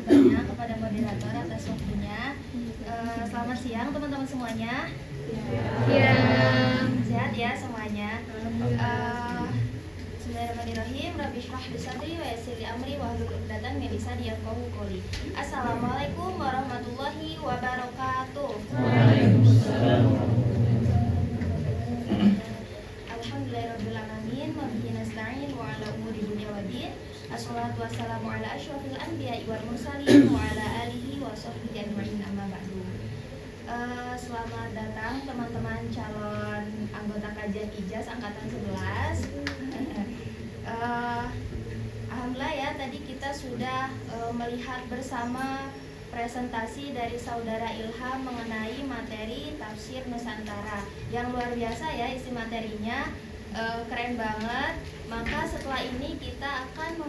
kasih banyak kepada moderator atas waktunya. Selamat siang teman-teman semuanya. Ya. Sehat ya semuanya. Bismillahirrahmanirrahim. Rabbi shrah li sadri wa yassir li amri wahlul 'uqdatam min lisani yafqahu qawli. Assalamualaikum warahmatullahi wabarakatuh. Waalaikumsalam. Alhamdulillahirabbil alamin wa bihi nasta'in wa ala umuri dunya waddin. Assalatu wassalamu ala asyrafil anbiya'i wal mursalin wa ala alihi wa sahbihi ajma'in amma ba'du. Selamat datang teman-teman calon anggota kajian IJAS angkatan 11. Alhamdulillah ya, tadi kita sudah melihat bersama presentasi dari saudara Ilham mengenai materi tafsir Nusantara yang luar biasa ya, isi materinya keren banget. Maka setelah ini kita akan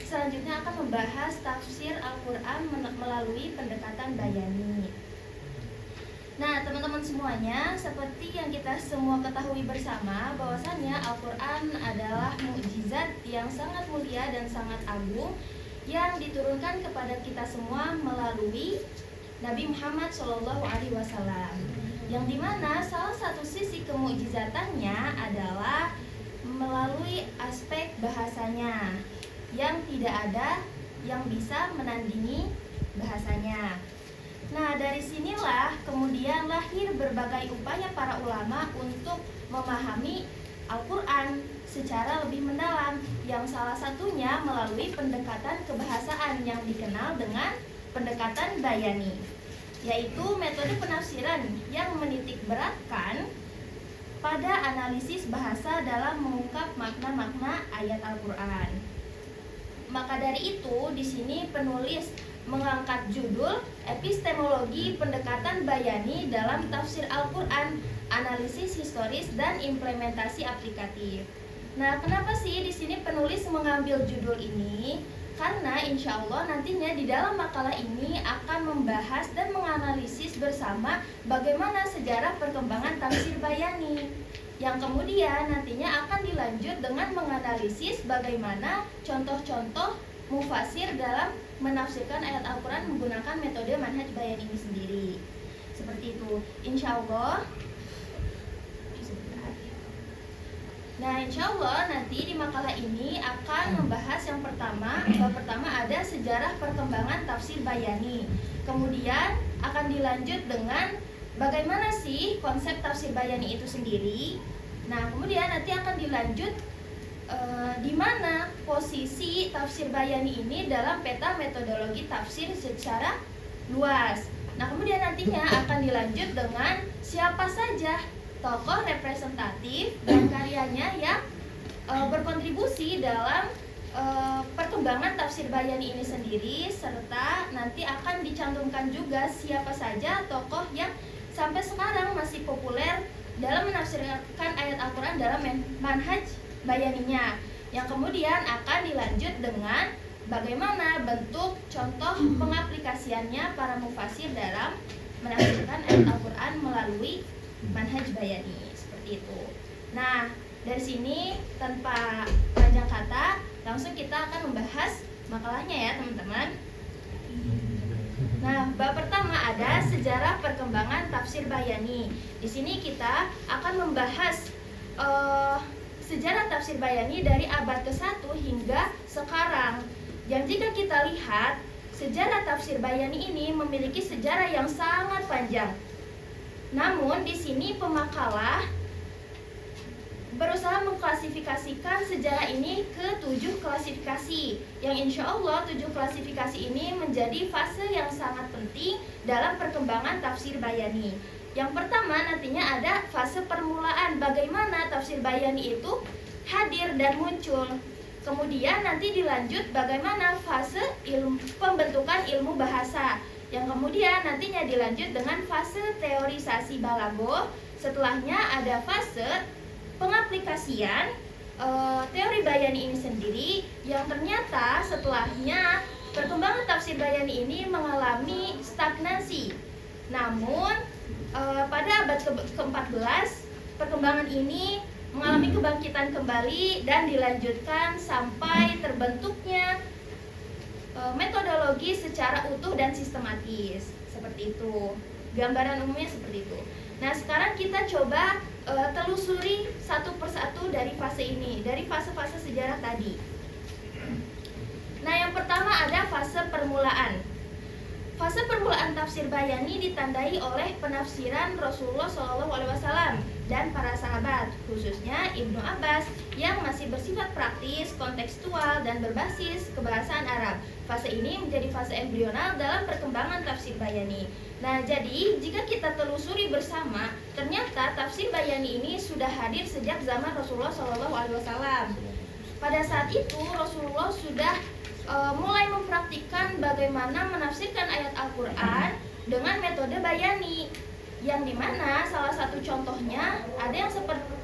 selanjutnya akan membahas tafsir Al-Quran melalui pendekatan bayani. Nah teman-teman semuanya, seperti yang kita semua ketahui bersama bahwasannya Al-Quran adalah mukjizat yang sangat mulia dan sangat agung yang diturunkan kepada kita semua melalui Nabi Muhammad SAW, yang dimana salah satu sisi kemukjizatannya adalah melalui aspek bahasanya, yang tidak ada yang bisa menandingi bahasanya. Nah dari sinilah kemudian lahir berbagai upaya para ulama untuk memahami Al-Quran secara lebih mendalam, yang salah satunya melalui pendekatan kebahasaan yang dikenal dengan pendekatan bayani, yaitu metode penafsiran yang menitik beratkan pada analisis bahasa dalam mengungkap makna-makna ayat Al-Quran. Maka dari itu, di sini penulis mengangkat judul Epistemologi Pendekatan Bayani dalam Tafsir Al-Quran, Analisis Historis dan Implementasi Aplikatif. Nah, kenapa sih di sini penulis mengambil judul ini? Karena insya Allah nantinya di dalam makalah ini akan membahas dan menganalisis bersama bagaimana sejarah perkembangan tafsir bayani, yang kemudian nantinya akan dilanjut dengan menganalisis bagaimana contoh-contoh mufasir dalam menafsirkan ayat Al-Quran menggunakan metode manhaj bayani ini sendiri. Seperti itu, insya Allah. Nah, insya Allah nanti di makalah ini akan membahas yang pertama, bab pertama ada sejarah perkembangan tafsir bayani. Kemudian akan dilanjut dengan bagaimana sih konsep tafsir bayani itu sendiri. Nah, kemudian nanti akan dilanjut di mana posisi tafsir bayani ini dalam peta metodologi tafsir secara luas. Nah, kemudian nantinya akan dilanjut dengan siapa saja tokoh representatif dan karyanya yang berkontribusi dalam perkembangan tafsir bayani ini sendiri, serta nanti akan dicantumkan juga siapa saja tokoh yang sampai sekarang masih populer dalam menafsirkan ayat Al-Quran dalam manhaj bayaninya, yang kemudian akan dilanjut dengan bagaimana bentuk contoh pengaplikasiannya para mufasir dalam menafsirkan ayat Al-Quran melalui manhaj bayani, seperti itu. Nah, dari sini tanpa panjang kata, langsung kita akan membahas makalahnya ya, teman-teman. Nah, bab pertama ada sejarah perkembangan tafsir bayani. Di sini kita akan membahas sejarah tafsir bayani dari abad ke-1 hingga sekarang. Yang jika kita lihat, sejarah tafsir bayani ini memiliki sejarah yang sangat panjang. Namun di sini pemakalah berusaha mengklasifikasikan sejarah ini ke 7 klasifikasi, yang insya Allah 7 klasifikasi ini menjadi fase yang sangat penting dalam perkembangan tafsir bayani. Yang pertama nantinya ada fase permulaan, bagaimana tafsir bayani itu hadir dan muncul. Kemudian nanti dilanjut bagaimana fase pembentukan ilmu bahasa, yang kemudian nantinya dilanjut dengan fase teorisasi balago. Setelahnya ada fase pengaplikasian teori bayani ini sendiri, yang ternyata setelahnya perkembangan tafsir bayani ini mengalami stagnasi. Namun pada abad ke-14 perkembangan ini mengalami kebangkitan kembali dan dilanjutkan sampai terbentuknya metodologi secara utuh dan sistematis. Seperti itu. Gambaran umumnya seperti itu. Nah, sekarang kita coba telusuri satu persatu dari fase ini, dari fase-fase sejarah tadi. Nah, yang pertama ada fase permulaan. Fase permulaan tafsir Bayani ditandai oleh penafsiran Rasulullah SAW dan para sahabat, khususnya Ibnu Abbas yang masih bersifat praktis, kontekstual, dan berbasis kebahasaan Arab. Fase ini menjadi fase embrional dalam perkembangan tafsir Bayani. Nah, jadi jika kita telusuri bersama, ternyata tafsir Bayani ini sudah hadir sejak zaman Rasulullah SAW. Pada saat itu Rasulullah sudah mulai mempraktikkan bagaimana menafsirkan ayat Al-Quran dengan metode Bayani, yang dimana salah satu contohnya ada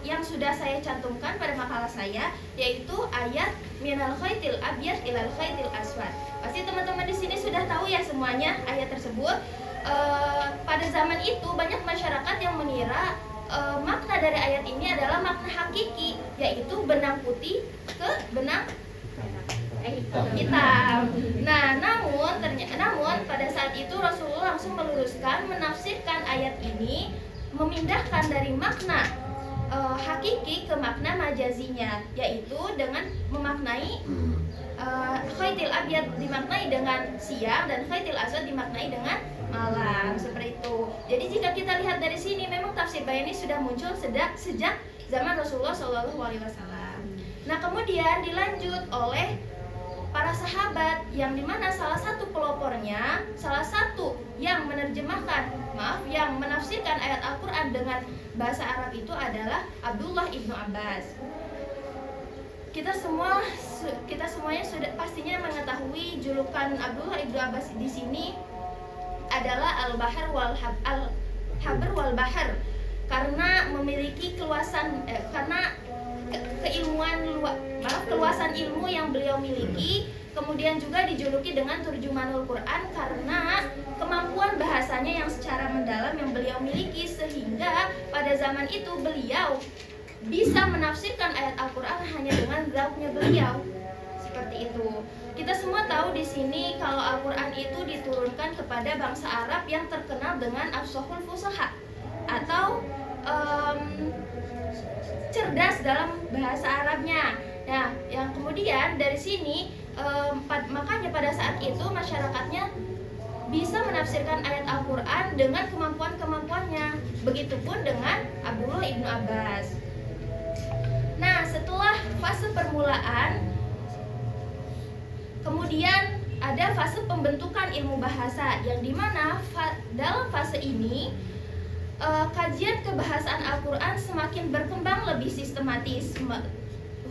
yang sudah saya cantumkan pada makalah saya, yaitu ayat minal khaitil abyad ilal khaitil aswad. Pasti teman-teman di sini sudah tahu ya semuanya ayat tersebut. Pada zaman itu banyak masyarakat yang mengira makna dari ayat ini adalah makna hakiki, yaitu benang putih ke benang hitam. Nah, namun pada saat itu Rasulullah langsung meluruskan, menafsirkan ayat ini, memindahkan dari makna hakiki ke makna majazinya, yaitu dengan memaknai khaitil abyad dimaknai dengan siang dan khaitil aswad dimaknai dengan malam, seperti itu. Jadi jika kita lihat dari sini, memang tafsir Bayani sudah muncul sejak zaman Rasulullah SAW. Nah, kemudian dilanjut oleh para sahabat, yang dimana salah satu pelopornya, salah satu yang yang menafsirkan ayat Al-Quran dengan bahasa Arab itu adalah Abdullah ibnu Abbas. Kita semuanya sudah pastinya mengetahui julukan Abdullah ibnu Abbas di sini adalah Al-Bahar Al-Habr wal Bahar, karena memiliki keluasan keluasan ilmu yang beliau miliki. Kemudian juga dijuluki dengan Turjumanul Quran karena kemampuan bahasanya yang secara mendalam yang beliau miliki, sehingga pada zaman itu beliau bisa menafsirkan ayat Al-Quran hanya dengan zauknya beliau. Seperti itu. Kita semua tahu di sini kalau Al-Quran itu diturunkan kepada bangsa Arab yang terkenal dengan afshahul fusaha, atau cerdas dalam bahasa Arabnya. Nah, yang kemudian dari sini makanya pada saat itu masyarakatnya bisa menafsirkan ayat Al-Quran dengan kemampuan-kemampuannya. Begitupun dengan Abdullah ibnu Abbas. Nah, setelah fase permulaan, kemudian ada fase pembentukan ilmu bahasa, yang dimana dalam fase ini kajian kebahasaan Al-Quran semakin berkembang lebih sistematis,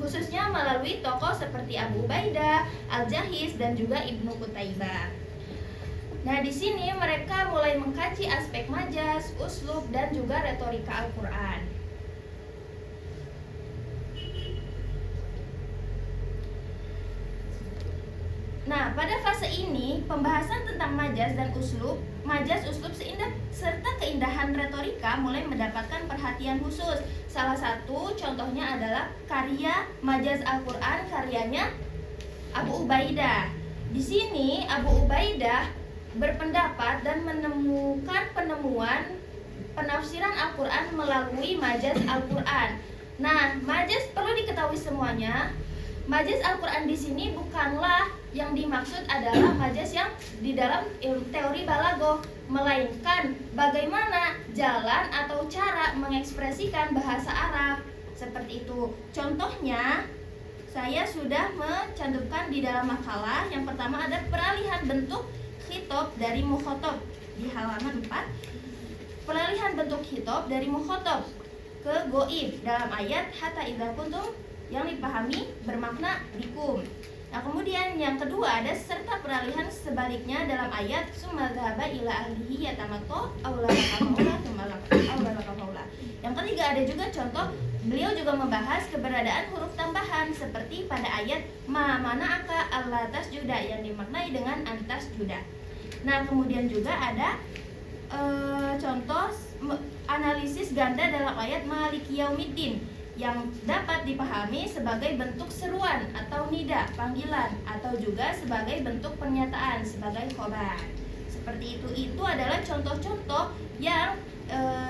khususnya melalui tokoh seperti Abu Ubaidah, Al-Jahiz, dan juga Ibnu Qutaibah. Nah, di sini mereka mulai mengkaji aspek majaz, uslub, dan juga retorika Al-Quran. Nah, pada fase ini pembahasan tentang majaz dan uslub, serta keindahan retorika mulai mendapatkan perhatian khusus. Salah satu contohnya adalah karya Majaz Al-Quran karyanya Abu Ubaidah. Di sini Abu Ubaidah berpendapat dan menemukan penemuan penafsiran Al-Quran melalui Majaz Al-Quran. Nah, majaz perlu diketahui semuanya. Majaz Al-Quran di sini bukanlah yang dimaksud adalah majaz yang di dalam teori balaghah, melainkan bagaimana jalan atau cara mengekspresikan bahasa Arab. Seperti itu. Contohnya, saya sudah mencantumkan di dalam makalah. Yang pertama ada peralihan bentuk khitab dari mukhatab di halaman 4. Peralihan bentuk khitab dari mukhatab ke goib dalam ayat hatta idza kuntum, yang dipahami bermakna bikum. Nah, kemudian yang kedua ada serta peralihan sebaliknya dalam ayat summa dzahaba ila ahlihi yatamatto aula. Yang ketiga ada juga contoh, beliau juga membahas keberadaan huruf tambahan seperti pada ayat ma mana'aka alla tasjuda, yang dimaknai dengan antas juda. Nah, kemudian juga ada contoh analisis ganda dalam ayat maliki yaumiddin, yang dapat dipahami sebagai bentuk seruan atau nida, panggilan, atau juga sebagai bentuk pernyataan sebagai khobar. Seperti itu adalah contoh-contoh yang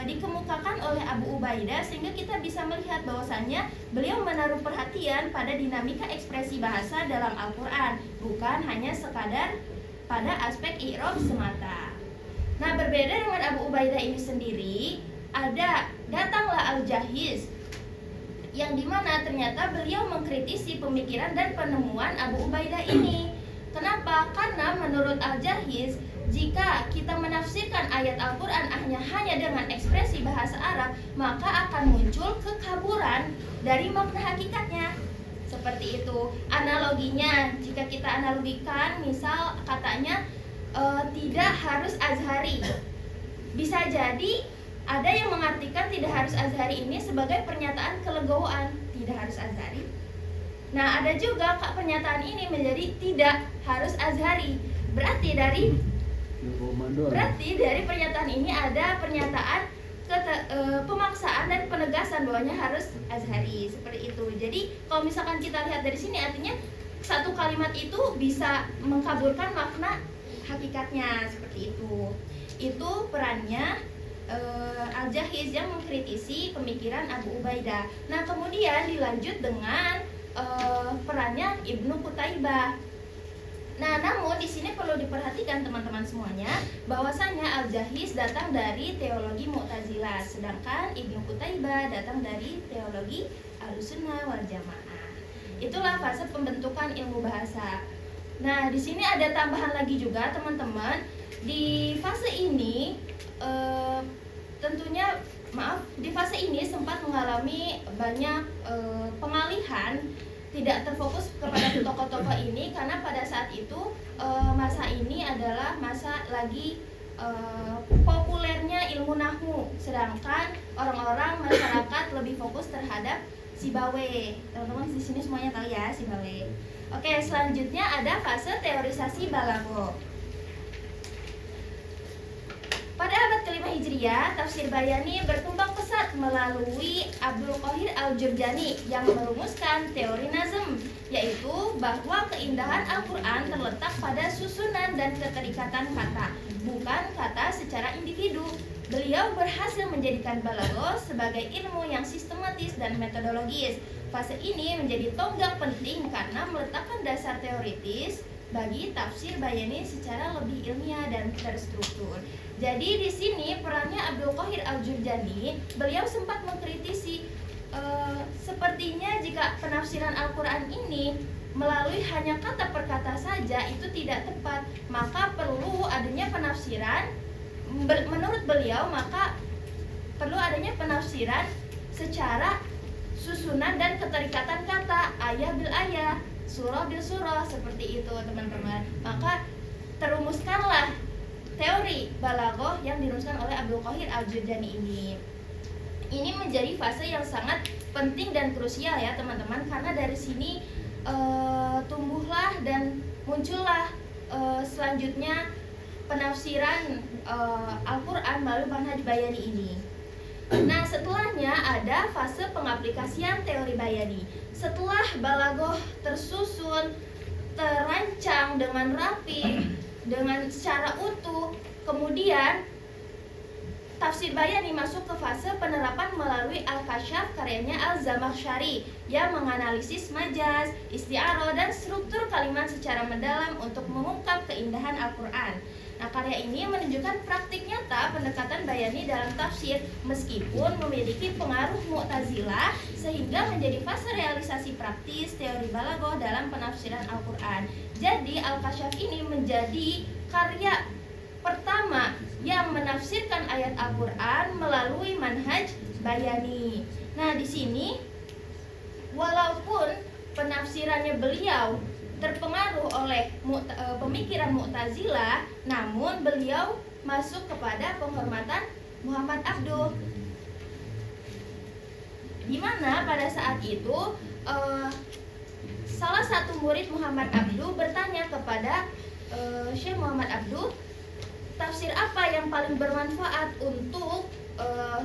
dikemukakan oleh Abu Ubaidah, sehingga kita bisa melihat bahwasannya beliau menaruh perhatian pada dinamika ekspresi bahasa dalam Al-Quran, bukan hanya sekadar pada aspek i'rab semata. Nah, berbeda dengan Abu Ubaidah ini sendiri, datanglah Al-Jahiz, yang dimana ternyata beliau mengkritisi pemikiran dan penemuan Abu Ubaidah ini. Kenapa? Karena menurut Al-Jahiz, jika kita menafsirkan ayat Al-Quran hanya dengan ekspresi bahasa Arab, maka akan muncul kekaburan dari makna hakikatnya. Seperti itu. Analoginya, jika kita analogikan, misal katanya tidak harus azhari. Bisa jadi ada yang mengartikan tidak harus azhari ini sebagai pernyataan kelegowoan, tidak harus azhari. Nah, ada juga pernyataan ini menjadi tidak harus azhari. Berarti dari pernyataan ini ada pernyataan pemaksaan dan penegasan bahwanya harus azhari, seperti itu. Jadi kalau misalkan kita lihat dari sini, artinya satu kalimat itu bisa mengkaburkan makna hakikatnya, seperti itu. Itu perannya Al-Jahiz yang mengkritisi pemikiran Abu Ubaidah. Nah, kemudian dilanjut dengan perannya Ibnu Qutaibah. Nah, namun di sini perlu diperhatikan teman-teman semuanya, bahwasanya Al-Jahiz datang dari teologi Mu'tazilah, sedangkan Ibnu Qutaibah datang dari teologi Ahlussunnah wal Jamaah. Itulah fase pembentukan ilmu bahasa. Nah, di sini ada tambahan lagi juga teman-teman. Di fase ini di fase ini sempat mengalami banyak pengalihan, tidak terfokus kepada tokoh-tokoh ini, karena pada saat itu masa ini adalah masa lagi populernya ilmu nahwu, sedangkan orang-orang masyarakat lebih fokus terhadap Sibawe. Teman-teman di sini semuanya tahu ya Sibawe. Oke, selanjutnya ada fase teorisasi balaghah. Pada abad ke-5 Hijriah, tafsir Bayani berkembang pesat melalui Abdul Qahir Al-Jurjani yang merumuskan teori nazm, yaitu bahwa keindahan Al-Quran terletak pada susunan dan keterikatan kata, bukan kata secara individu. Beliau berhasil menjadikan balaghah sebagai ilmu yang sistematis dan metodologis. Fase ini menjadi tonggak penting karena meletakkan dasar teoritis bagi tafsir Bayani secara lebih ilmiah dan terstruktur. Jadi di sini perannya Abdul Qahir Al-Jurjani, beliau sempat mengkritisi sepertinya jika penafsiran Al-Quran ini melalui hanya kata per kata saja itu tidak tepat, maka perlu adanya penafsiran. Menurut beliau, maka perlu adanya penafsiran secara susunan dan keterikatan kata, ayah bil ayah, surah bil surah, seperti itu teman-teman. Maka terumuskanlah teori balaghah yang dirumuskan oleh Abdul Qahir Al-Jurjani ini. Ini menjadi fase yang sangat penting dan krusial ya teman-teman, karena dari sini tumbuhlah dan muncullah selanjutnya penafsiran Al-Quran melalui manhaj Bayani ini. Nah, setelahnya ada fase pengaplikasian teori Bayani. Setelah balaghah tersusun, terancang dengan rapi, dengan secara utuh, kemudian tafsir Bayani masuk ke fase penerapan melalui Al-Kasyaf karyanya Al-Zamakhsyari yang menganalisis majaz, isti'arah, dan struktur kalimat secara mendalam untuk mengungkap keindahan Al-Quran. Nah, karya ini menunjukkan praktik nyata pendekatan Bayani dalam tafsir meskipun memiliki pengaruh Mu'tazilah, sehingga menjadi fase realisasi praktis teori balaghah dalam penafsiran Al-Quran. Jadi Al-Kasyaf ini menjadi karya pertama yang menafsirkan ayat Al-Quran melalui manhaj Bayani. Nah, di sini walaupun penafsirannya beliau terpengaruh oleh pemikiran Mu'tazilah, namun beliau masuk kepada penghormatan Muhammad Abduh, di mana pada saat itu salah satu murid Muhammad Abduh bertanya kepada Syekh Muhammad Abduh, tafsir apa yang paling bermanfaat untuk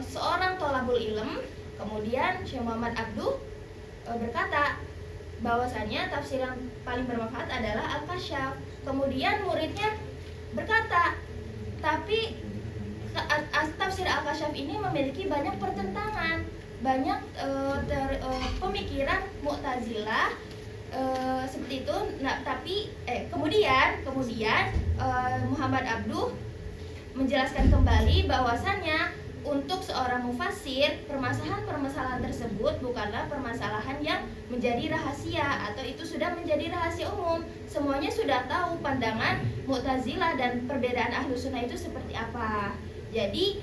seorang thalabul ilm Kemudian Syekh Muhammad Abduh berkata bahwasanya tafsir yang paling bermanfaat adalah Al-Kasyaf. Kemudian muridnya berkata, tapi tafsir Al-Kasyaf ini memiliki banyak pertentangan, banyak pemikiran Mu'tazilah seperti itu. Nah, tapi kemudian Muhammad Abduh menjelaskan kembali bahwasannya untuk seorang mufassir, permasalahan-permasalahan tersebut bukanlah permasalahan yang menjadi rahasia atau itu sudah menjadi rahasia umum. Semuanya sudah tahu pandangan Mu'tazilah dan perbedaan Ahlus Sunnah itu seperti apa. Jadi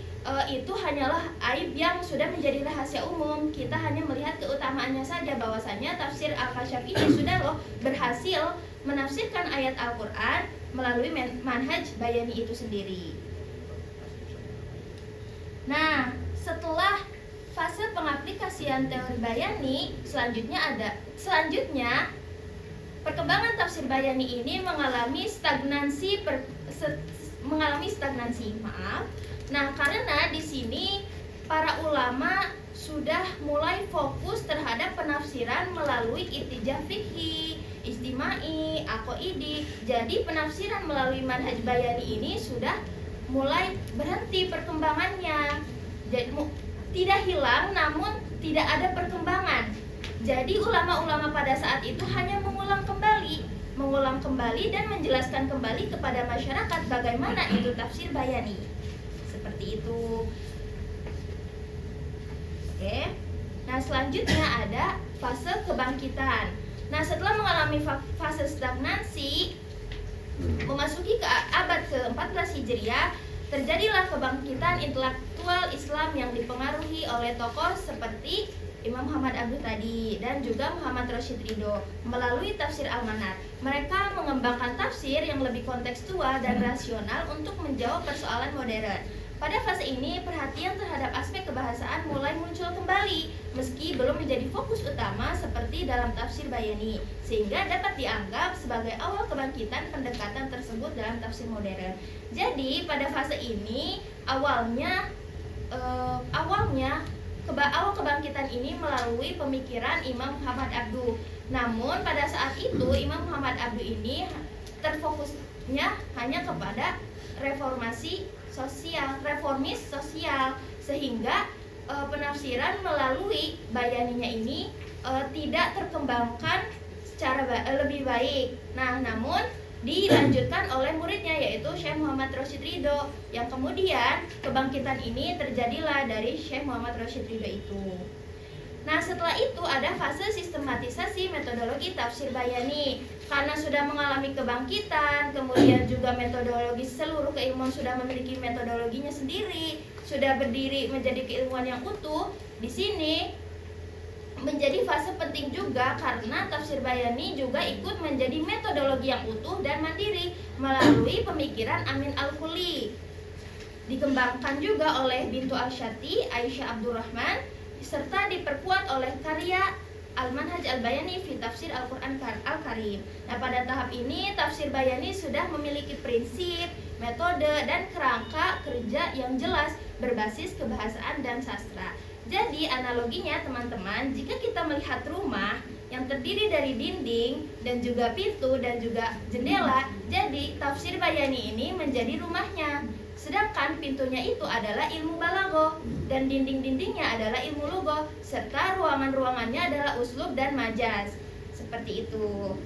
itu hanyalah aib yang sudah menjadi rahasia umum. Kita hanya melihat keutamaannya saja, bahwasannya tafsir Al-Kasyaf ini sudah loh berhasil menafsirkan ayat Al-Quran melalui manhaj bayani itu sendiri. Nah, setelah fase pengaplikasian teori bayani, selanjutnya perkembangan tafsir bayani ini mengalami stagnansi. Nah, karena di sini para ulama sudah mulai fokus terhadap penafsiran melalui irtijah fikhi, istimai, aqaidi. Jadi penafsiran melalui manhaj bayani ini sudah mulai berhenti perkembangannya. Jadi tidak hilang, namun tidak ada perkembangan. Jadi ulama-ulama pada saat itu hanya mengulang kembali dan menjelaskan kembali kepada masyarakat bagaimana itu tafsir bayani. Seperti itu. Oke. Nah, selanjutnya ada fase kebangkitan. Nah, setelah mengalami fase stagnansi, memasuki ke abad ke-14 Hijriah, terjadilah kebangkitan intelektual Islam yang dipengaruhi oleh tokoh seperti Imam Muhammad Abduh tadi dan juga Muhammad Rashid Ridho melalui tafsir Al-Manar. Mereka mengembangkan tafsir yang lebih kontekstual dan rasional untuk menjawab persoalan modern. Pada fase ini, perhatian terhadap aspek kebahasaan mulai muncul kembali, meski belum menjadi fokus utama seperti dalam tafsir bayani, sehingga dapat dianggap sebagai awal kebangkitan pendekatan tersebut dalam tafsir modern. Jadi, pada fase ini, awal kebangkitan ini melalui pemikiran Imam Muhammad Abduh. Namun, pada saat itu, Imam Muhammad Abduh ini terfokusnya hanya kepada reformis sosial, sehingga penafsiran melalui bayaninya ini tidak terkembangkan secara lebih baik. Nah, namun dilanjutkan oleh muridnya yaitu Syekh Muhammad Rashid Ridho, yang kemudian kebangkitan ini terjadilah dari Syekh Muhammad Rashid Ridho itu. Nah, setelah itu ada fase sistematisasi metodologi tafsir bayani. Karena sudah mengalami kebangkitan, kemudian juga metodologi, seluruh keilmuan sudah memiliki metodologinya sendiri, sudah berdiri menjadi keilmuan yang utuh. Di sini menjadi fase penting juga karena tafsir bayani juga ikut menjadi metodologi yang utuh dan mandiri melalui pemikiran Amin Al-Khuli. Dikembangkan juga oleh Bintu Al-Syati, Aisyah Abdurrahman, serta diperkuat oleh karya Al-Manhaj Al-Bayani fi Tafsir Al-Quran Al-Karim. Nah, pada tahap ini tafsir bayani sudah memiliki prinsip, metode, dan kerangka kerja yang jelas berbasis kebahasaan dan sastra. Jadi analoginya teman-teman, jika kita melihat rumah yang terdiri dari dinding dan juga pintu dan juga jendela, jadi tafsir bayani ini menjadi rumahnya. Sedangkan pintunya itu adalah ilmu balaghah dan dinding-dindingnya adalah ilmu lugha, serta ruangan-ruangannya adalah uslub dan majaz. Seperti itu.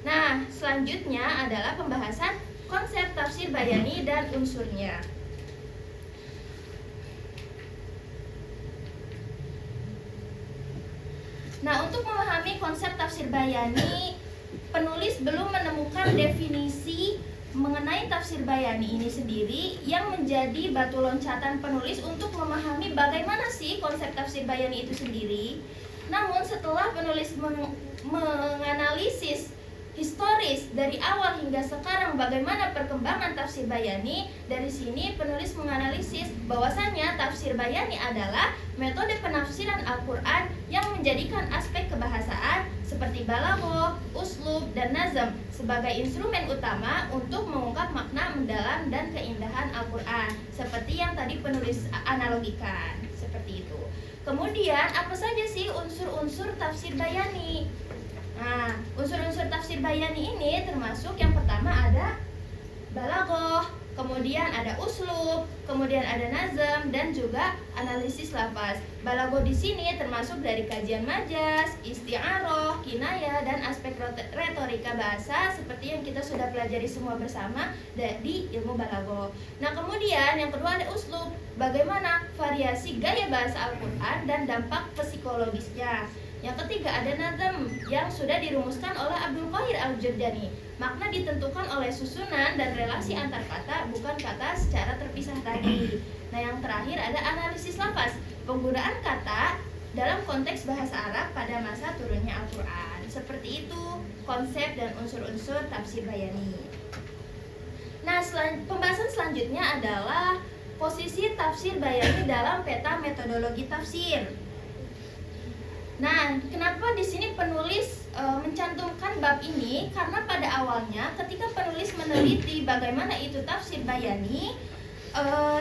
Nah, selanjutnya adalah pembahasan konsep tafsir bayani dan unsurnya. Nah, untuk memahami konsep tafsir bayani, penulis belum menemukan definisi mengenai tafsir bayani ini sendiri yang menjadi batu loncatan penulis untuk memahami bagaimana sih konsep tafsir bayani itu sendiri. Namun setelah penulis menganalisis historis dari awal hingga sekarang bagaimana perkembangan tafsir bayani, dari sini penulis menganalisis bahwasanya tafsir bayani adalah metode penafsiran Al-Quran yang menjadikan aspek kebahasaan seperti balaghah, uslub, dan nazm sebagai instrumen utama untuk mengungkap makna mendalam dan keindahan Al-Quran, seperti yang tadi penulis analogikan. Seperti seperti itu. Kemudian apa saja sih unsur-unsur tafsir bayani? Nah, unsur-unsur tafsir bayani ini termasuk yang pertama ada balaghah, kemudian ada uslub, kemudian ada nazm, dan juga analisis lafaz. Balaghah di sini termasuk dari kajian majaz, isti'arah, kinayah, dan aspek retorika bahasa seperti yang kita sudah pelajari semua bersama di ilmu balaghah. Nah, kemudian yang kedua ada uslub, bagaimana variasi gaya bahasa Al-Quran dan dampak psikologisnya. Yang ketiga ada nazm yang sudah dirumuskan oleh Abdul Qahir Al-Jurdani. Makna ditentukan oleh susunan dan relasi antar kata, bukan kata secara terpisah tadi. Nah, yang terakhir ada analisis lafaz, penggunaan kata dalam konteks bahasa Arab pada masa turunnya Al-Quran. Seperti itu konsep dan unsur-unsur tafsir bayani. Nah, pembahasan selanjutnya adalah posisi tafsir bayani dalam peta metodologi tafsir. Nah, kenapa di sini penulis mencantumkan bab ini? Karena pada awalnya ketika penulis meneliti bagaimana itu tafsir bayani,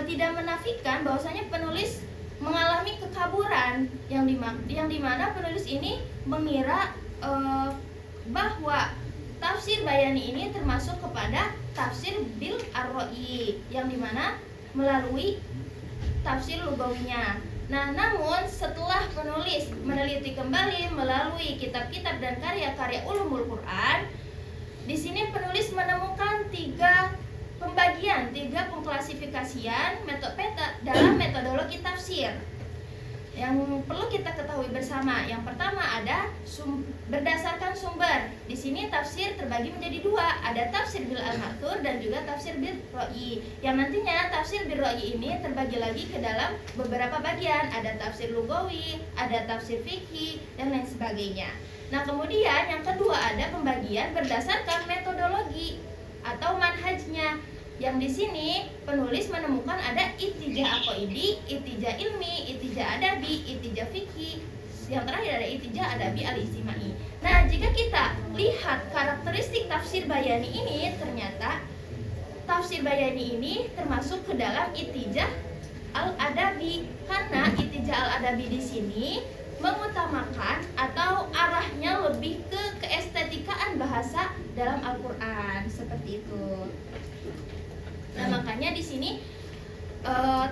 tidak menafikan bahwasanya penulis mengalami kekaburan yang dimana penulis ini mengira bahwa tafsir bayani ini termasuk kepada tafsir bil ar-ra'i, yang dimana melalui tafsir lugawinya. Nah, namun setelah penulis meneliti kembali melalui kitab-kitab dan karya-karya ulumul Quran, di sini penulis menemukan tiga pengklasifikasian peta dalam metodologi tafsir yang perlu kita ketahui bersama. Yang pertama ada berdasarkan sumber. Di sini tafsir terbagi menjadi dua, ada tafsir bil al-ma'thur dan juga tafsir bil ra'i. Yang nantinya tafsir bil ra'i ini terbagi lagi ke dalam beberapa bagian, ada tafsir lugawi, ada tafsir fikih, dan lain sebagainya. Nah, kemudian yang kedua ada pembagian berdasarkan metodologi atau manhajnya. Yang di sini penulis menemukan ada ittijah aqaidi, ittijah ilmi, ittijah adabi, ittijah fikih. Yang terakhir ada ittijah adabi al-ijtimai. Nah, jika kita lihat karakteristik tafsir bayani ini, ternyata tafsir bayani ini termasuk ke dalam ittijah al-adabi, karena ittijah al-adabi di sini mengutamakan atau arahnya lebih ke keestetikaan bahasa dalam Al-Qur'an, seperti itu. Nah, makanya di sini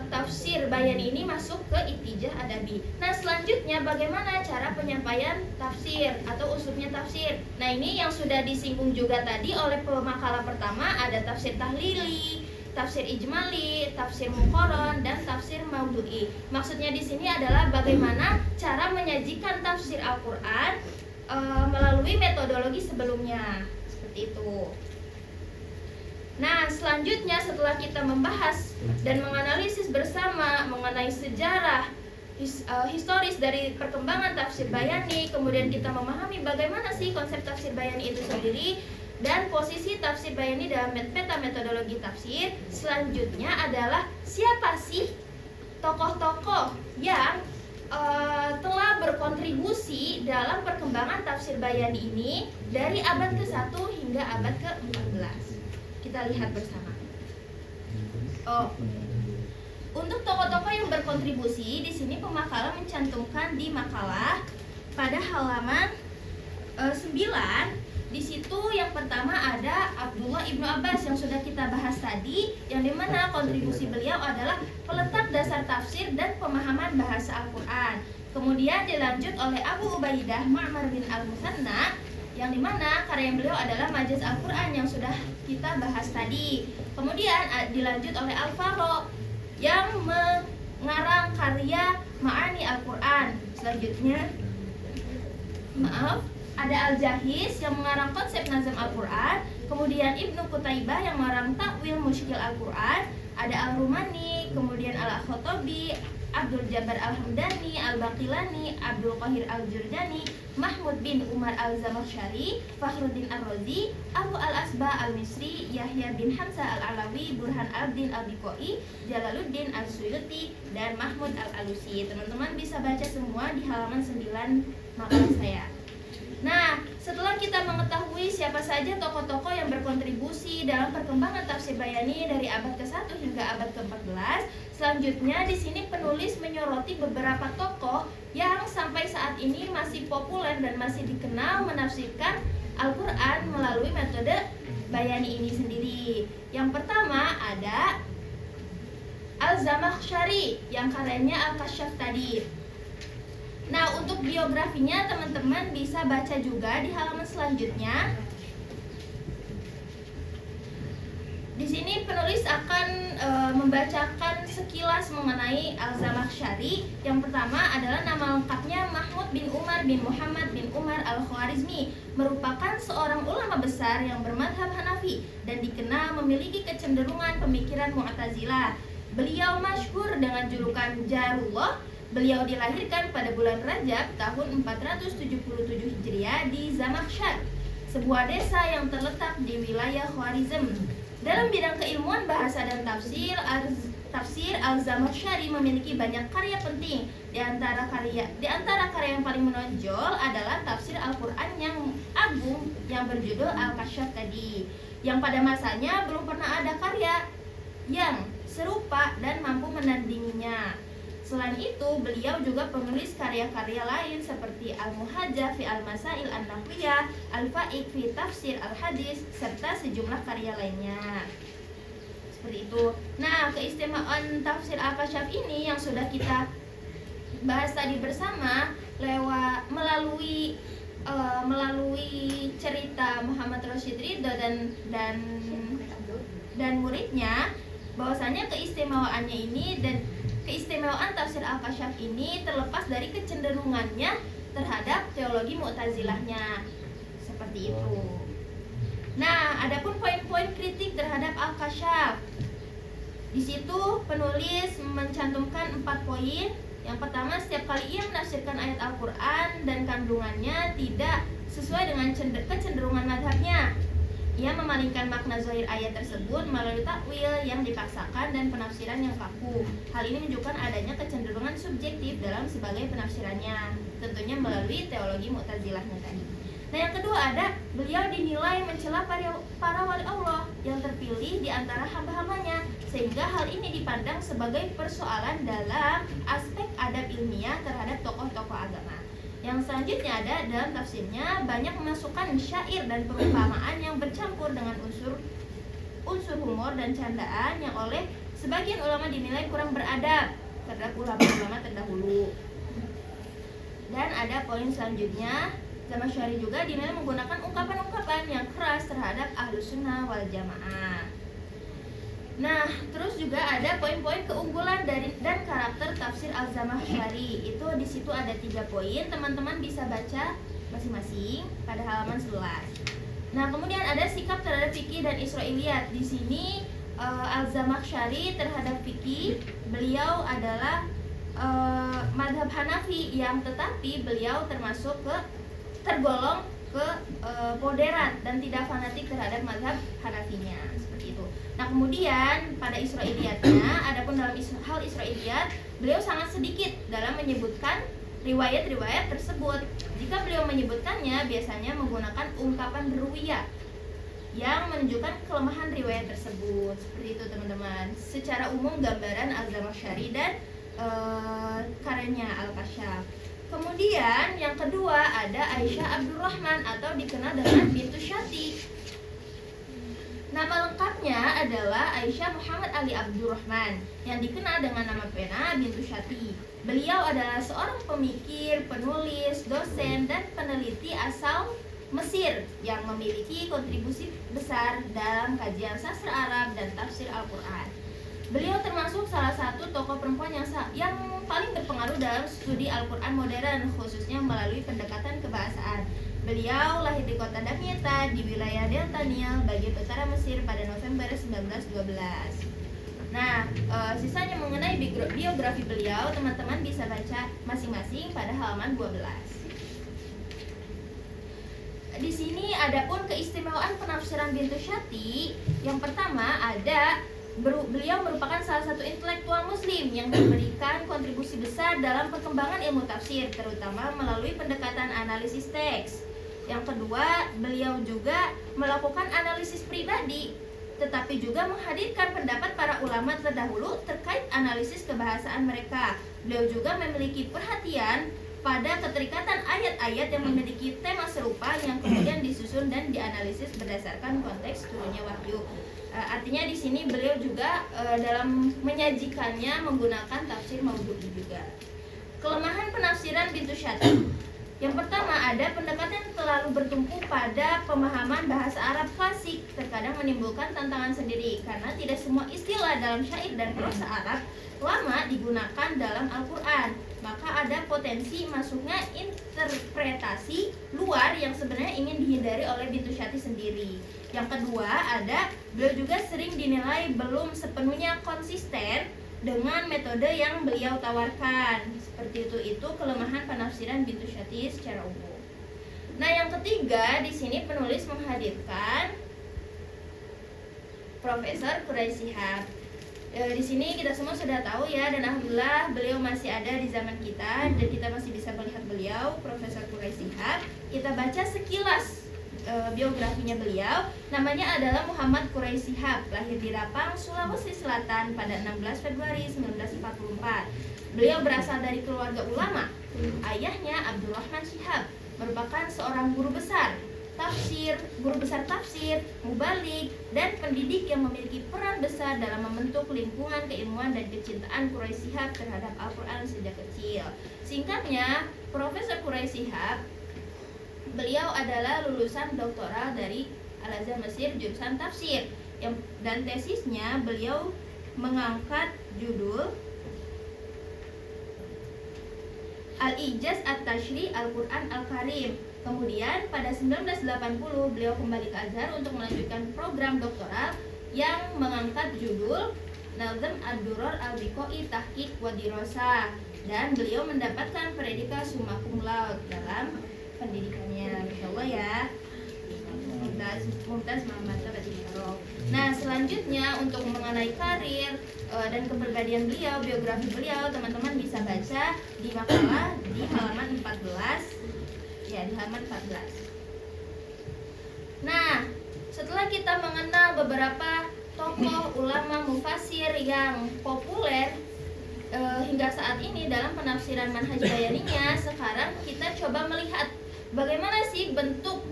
tafsir bayani ini masuk ke ittijah adabi. Nah, selanjutnya bagaimana cara penyampaian tafsir atau usulnya tafsir. Nah, ini yang sudah disinggung juga tadi oleh pemakalah pertama, ada tafsir tahlili, tafsir ijmali, tafsir muqarran, dan tafsir maudhu'i. Maksudnya di sini adalah bagaimana cara menyajikan tafsir Al-Qur'an melalui metodologi sebelumnya. Seperti itu. Nah, selanjutnya setelah kita membahas dan menganalisis bersama mengenai sejarah historis dari perkembangan tafsir bayani, kemudian kita memahami bagaimana sih konsep tafsir bayani itu sendiri dan posisi tafsir bayani dalam peta metodologi tafsir, selanjutnya adalah siapa sih tokoh-tokoh yang telah berkontribusi dalam perkembangan tafsir bayani ini dari abad ke-1 hingga abad ke-14. Kita lihat bersama. Untuk tokoh-tokoh yang berkontribusi, di sini pemakalah mencantumkan di makalah pada halaman 9. Di situ yang pertama ada Abdullah ibnu Abbas yang sudah kita bahas tadi, yang dimana kontribusi beliau adalah peletak dasar tafsir dan pemahaman bahasa Al-Quran. Kemudian dilanjut oleh Abu Ubaidah Ma'mar bin Al-Musanna, yang dimana karya beliau adalah Majaz Al-Quran yang sudah kita bahas tadi. Kemudian dilanjut oleh Al-Faro yang mengarang karya Ma'ani Al-Quran. Selanjutnya ada Al-Jahiz yang mengarang konsep nazam Al-Quran. Kemudian Ibnu Qutaibah yang mengarang takwil musykil Al-Quran. Ada Al-Rumani, kemudian Al-Khotobi, Abdul Jabbar Al-Hamdani, Al-Baqilani, Abdul Qahir Al-Jurdani, Mahmud bin Umar Al-Zamakhsyari, Fakhruddin Ar-Razi, Abu Al-Asba Al-Misri, Yahya bin Hamzah Al-Alawi, Burhan Al-Din Al-Biqai, Jalaluddin Al-Suyuti, dan Mahmud Al-Alusi. Teman-teman bisa baca semua di halaman 9 makalah saya. Nah, setelah kita mengetahui siapa saja tokoh-tokoh yang berkontribusi dalam perkembangan tafsir Bayani dari abad ke-1 hingga abad ke-14. Selanjutnya di sini penulis menyoroti beberapa tokoh yang sampai saat ini masih populer dan masih dikenal menafsirkan Al-Quran melalui metode Bayani ini sendiri. Yang pertama ada Al-Zamakhsyari yang karyanya Al-Kasyaf tadi. Nah, untuk biografinya teman-teman bisa baca juga di halaman selanjutnya. Di sini penulis akan membacakan sekilas mengenai Al-Zamakhsyari. Yang pertama adalah nama lengkapnya Mahmud bin Umar bin Muhammad bin Umar Al-Khwarizmi, merupakan seorang ulama besar yang bermadhab Hanafi dan dikenal memiliki kecenderungan pemikiran Mu'tazilah. Beliau masyhur dengan julukan Jarullah. Beliau dilahirkan pada bulan Rajab tahun 477 Hijriah di Zamakhsyar, sebuah desa yang terletak di wilayah Khwarizm. Dalam bidang keilmuan bahasa dan tafsir, Al-Zamakhsyari memiliki banyak karya penting. Di antara karya yang paling menonjol adalah tafsir Al-Quran yang agung yang berjudul Al-Kasyaf tadi, yang pada masanya belum pernah ada karya yang serupa dan mampu menandinginya. Selain itu, beliau juga penulis karya-karya lain seperti Al-Muhajjah fi Al-Masail An-Nahwiyah, Al-Fa'iq fi Tafsir Al-Hadis, serta sejumlah karya lainnya. Seperti itu. Nah, keistimewaan tafsir Al-Kasyaf ini yang sudah kita bahas tadi bersama melalui cerita Muhammad Rashid Ridho dan muridnya, bahwasanya keistimewaan tafsir Al-Kasyaf ini terlepas dari kecenderungannya terhadap teologi Mu'tazilahnya. Seperti itu. Nah, adapun poin-poin kritik terhadap Al-Kasyaf. Di situ penulis mencantumkan 4 poin. Yang pertama, setiap kali ia menafsirkan ayat Al-Quran dan kandungannya tidak sesuai dengan kecenderungan mazhabnya, ia memalingkan makna zahir ayat tersebut melalui takwil yang dipaksakan dan penafsiran yang kaku. Hal ini menunjukkan adanya kecenderungan subjektif dalam sebagai penafsirannya, tentunya melalui teologi Mu'tazilahnya tadi. Nah, yang kedua ada beliau dinilai mencela para wali Allah yang terpilih di antara hamba-hambanya, sehingga hal ini dipandang sebagai persoalan dalam aspek adab ilmiah terhadap tokoh-tokoh agama. Yang selanjutnya ada dalam tafsirnya banyak memasukkan syair dan perumpamaan yang bercampur dengan unsur humor dan candaan yang oleh sebagian ulama dinilai kurang beradab terhadap ulama-ulama terdahulu. Dan ada poin selanjutnya, Zamakhsyari juga dinilai menggunakan ungkapan-ungkapan yang keras terhadap Ahlus Sunnah wal Jamaah. Nah, terus juga ada poin-poin keunggulan dan karakter tafsir Al-Zamakhsyari. Itu di situ ada 3 poin, teman-teman bisa baca masing-masing pada halaman 11. Nah, kemudian ada sikap terhadap fikih dan Israiliyat. Di sini Al-Zamakhsyari terhadap fikih, beliau adalah madhab Hanafi, yang tetapi beliau tergolong ke moderat dan tidak fanatik terhadap madhab Hanafinya, seperti itu. Nah, kemudian pada Israiliyatnya, adapun dalam hal Israiliyat, beliau sangat sedikit dalam menyebutkan riwayat-riwayat tersebut. Jika beliau menyebutkannya, biasanya menggunakan ungkapan ruwiyah yang menunjukkan kelemahan riwayat tersebut. Seperti itu, teman-teman. Secara umum gambaran Al-Zamakhsyari dan karyanya Al-Kasyaf. Kemudian yang kedua ada Aisyah Abdurrahman atau dikenal dengan Bintu Syati. Nama lengkapnya adalah Aisyah Muhammad Ali Abdurrahman, yang dikenal dengan nama pena Bintu Syati. Beliau adalah seorang pemikir, penulis, dosen, dan peneliti asal Mesir yang memiliki kontribusi besar dalam kajian sastra Arab dan tafsir Al-Quran. Beliau termasuk salah satu tokoh perempuan yang paling berpengaruh dalam studi Al-Quran modern, khususnya melalui pendekatan kebahasaan. Beliau lahir di kota Damietta di wilayah Delta Nil, bagian utara Mesir pada November 1912. Nah, sisanya mengenai biografi beliau, teman-teman bisa baca masing-masing pada halaman 12. Di sini adapun keistimewaan penafsiran Bintu Syati, yang pertama ada beliau merupakan salah satu intelektual muslim yang memberikan kontribusi besar dalam perkembangan ilmu tafsir, terutama melalui pendekatan analisis teks. Yang kedua, beliau juga melakukan analisis pribadi, tetapi juga menghadirkan pendapat para ulama terdahulu terkait analisis kebahasaan mereka. Beliau juga memiliki perhatian pada keterikatan ayat-ayat yang memiliki tema serupa yang kemudian disusun dan dianalisis berdasarkan konteks turunnya wahyu. Artinya di sini beliau juga dalam menyajikannya menggunakan tafsir maudhu'i juga. Kelemahan penafsiran Bintu Syati. Yang pertama, ada pendekatan yang terlalu bertumpu pada pemahaman bahasa Arab klasik, terkadang menimbulkan tantangan sendiri karena tidak semua istilah dalam syair dan prosa Arab lama digunakan dalam Al-Quran. Maka ada potensi masuknya interpretasi luar yang sebenarnya ingin dihindari oleh Bintu Syati sendiri. Yang kedua, beliau juga sering dinilai belum sepenuhnya konsisten dengan metode yang beliau tawarkan. Seperti itu kelemahan penafsiran Bintu Syati secara umum. Nah, yang ketiga, di sini penulis menghadirkan Profesor Quraisy Shihab. Di sini kita semua sudah tahu ya, dan alhamdulillah beliau masih ada di zaman kita dan kita masih bisa melihat beliau, Profesor Quraisy Shihab. Kita baca sekilas biografinya beliau. Namanya adalah Muhammad Quraisy Shihab, lahir di Rapang, Sulawesi Selatan pada 16 Februari 1944. Beliau berasal dari keluarga ulama. Ayahnya Abdurrahman Shihab merupakan seorang guru besar tafsir, mubalik, dan pendidik yang memiliki peran besar dalam membentuk lingkungan keilmuan dan kecintaan Quraisy Shihab terhadap Al-Quran sejak kecil. Singkatnya, Profesor Quraisy Shihab, beliau adalah lulusan doktoral dari Al-Azhar Mesir jurusan tafsir, dan tesisnya beliau mengangkat judul Al-Ijaz At-Tashri' Al-Quran Al-Karim. Kemudian pada 1980 beliau kembali ke Azhar untuk melanjutkan program doktoral yang mengangkat judul Nazm Ad-Durar Al-Biqai Tahqiq wa Dirasah, dan beliau mendapatkan predikat summa cum laude dalam pendidikannya. Insyaallah ya. Mumtaz Muhammad Tabatirov. Nah, selanjutnya untuk mengenai karir dan kepribadian beliau, biografi beliau, teman-teman bisa baca di makalah di halaman 14. Ya, di halaman 14. Nah, setelah kita mengenal beberapa tokoh ulama mufasir yang populer hingga saat ini dalam penafsiran manhaj bayaninya, sekarang kita coba melihat bagaimana sih bentuk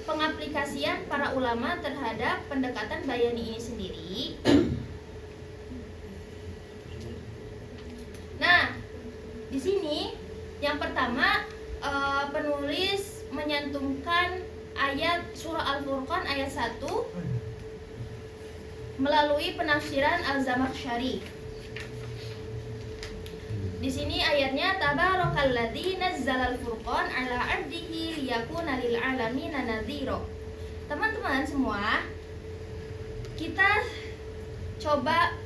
pengaplikasian para ulama terhadap pendekatan bayani ini sendiri. Nah, di sini yang pertama penulis menyantumkan ayat surah Al-Furqan ayat 1 melalui penafsiran Al-Zamakhsyari. Di sini ayatnya tabarakalladzi nazzalal furqan ala 'abdihi liyakuna lil 'alamina nadhira. Teman-teman semua, kita coba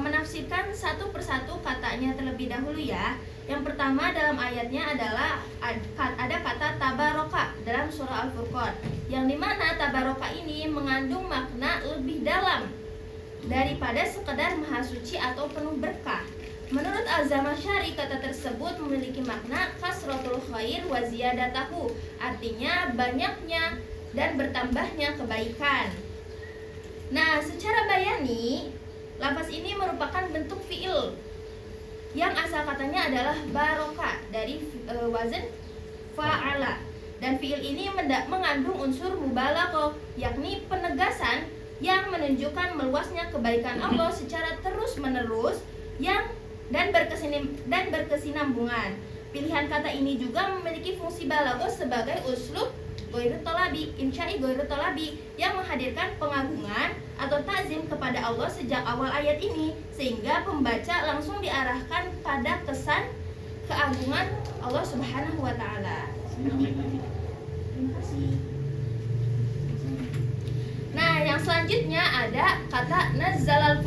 menafsirkan satu persatu katanya terlebih dahulu ya. Yang pertama dalam ayatnya adalah ada kata tabaraka dalam surah Al-Furqan, yang dimana tabaraka ini mengandung makna lebih dalam daripada sekedar maha suci atau penuh berkah. Menurut Al-Zamakhsyari, kata tersebut memiliki makna kasratul khair wa ziyadatahu, artinya banyaknya dan bertambahnya kebaikan. Nah, secara bayani, lafaz ini merupakan bentuk fi'il yang asal katanya adalah barokah dari wazan fa'ala, dan fi'il ini mengandung unsur mubalaghah, yakni penegasan yang menunjukkan meluasnya kebaikan Allah secara terus-menerus dan berkesinambungan. Pilihan kata ini juga memiliki fungsi balaghah sebagai uslub ghairu talabi, insya'i ghairu talabi, yang menghadirkan pengagungan atau takzim kepada Allah sejak awal ayat ini, sehingga pembaca langsung diarahkan pada kesan keagungan Allah Subhanahu wa taala. Terima kasih. Nah, yang selanjutnya ada kata nazzalal